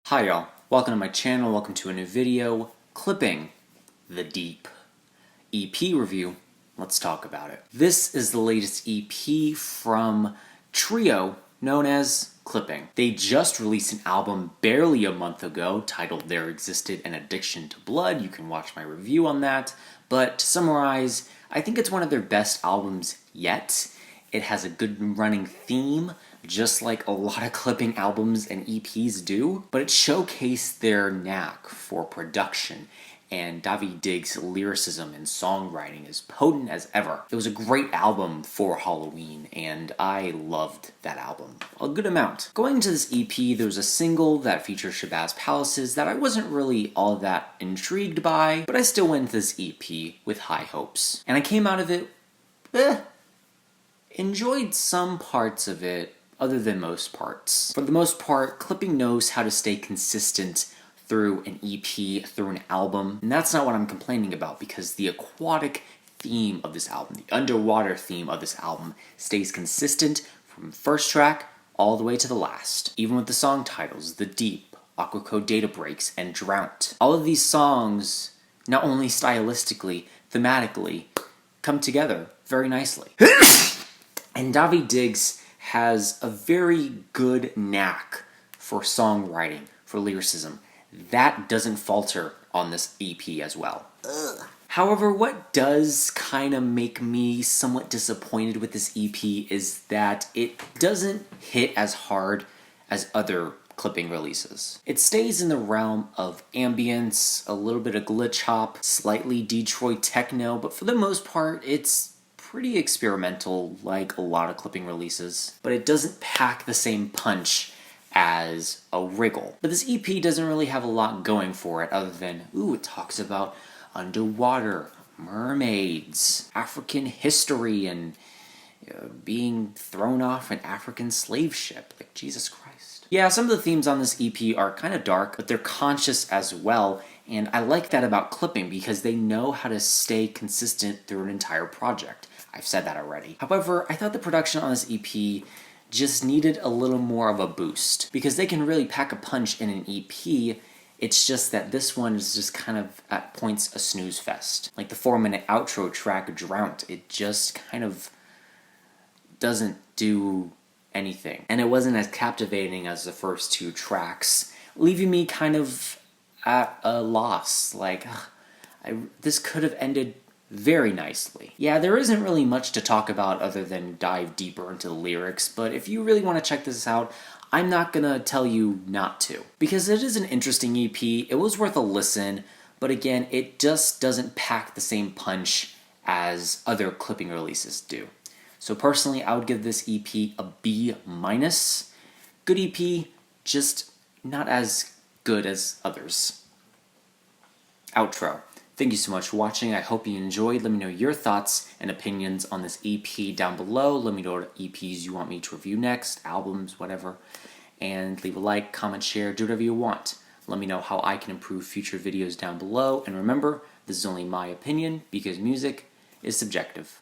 Hi y'all, welcome to my channel, welcome to a new video, Clipping the Deep EP review. Let's talk about it. This is the latest EP from trio known as Clipping. They just released an album barely a month ago titled There Existed an Addiction to Blood. You can watch my review on that, but to summarize, I think it's one of their best albums yet. It has a good running theme, just like a lot of Clipping albums and EPs do, but it showcased their knack for production, and Daveed Diggs' lyricism and songwriting is potent as ever. It was a great album for Halloween, and I loved that album a good amount. Going into this EP, there was a single that featured Shabazz Palaces that I wasn't really all that intrigued by, but I still went into this EP with high hopes. And I came out of it, enjoyed some parts of it, other than most parts. For the most part, Clipping knows how to stay consistent through an EP, through an album, and that's not what I'm complaining about, because the aquatic theme of this album, the underwater theme of this album, stays consistent from first track all the way to the last. Even with the song titles, The Deep, Aquacode Data Breaks, and Drought. All of these songs, not only stylistically, thematically, come together very nicely. And Daveed Diggs has a very good knack for songwriting, for lyricism. That doesn't falter on this EP as well. However, what does kind of make me somewhat disappointed with this EP is that it doesn't hit as hard as other Clipping releases. It stays in the realm of ambience, a little bit of glitch hop, slightly Detroit techno, but for the most part, it's pretty experimental like a lot of Clipping releases, but it doesn't pack the same punch as a Wriggle. But this EP doesn't really have a lot going for it other than, it talks about underwater, mermaids, African history, and being thrown off an African slave ship. Like, Jesus Christ. Yeah, some of the themes on this EP are kind of dark, but they're conscious as well, and I like that about Clipping because they know how to stay consistent through an entire project. I've said that already. However, I thought the production on this EP just needed a little more of a boost, because they can really pack a punch in an EP. It's just that this one is just kind of, at points, a snooze fest. Like the 4-minute outro track, Drought, it just kind of doesn't do anything. And it wasn't as captivating as the first two tracks, leaving me kind of at a loss. Like, this could have ended very nicely. Yeah, there isn't really much to talk about other than dive deeper into the lyrics, but if you really want to check this out, I'm not gonna tell you not to. Because it is an interesting EP, it was worth a listen, but again, it just doesn't pack the same punch as other Clipping releases do. So personally, I would give this EP a B-. Good EP, just not as good as others. Outro. Thank you so much for watching. I hope you enjoyed. Let me know your thoughts and opinions on this EP down below. Let me know what EPs you want me to review next, albums, whatever. And leave a like, comment, share, do whatever you want. Let me know how I can improve future videos down below. And remember, this is only my opinion because music is subjective.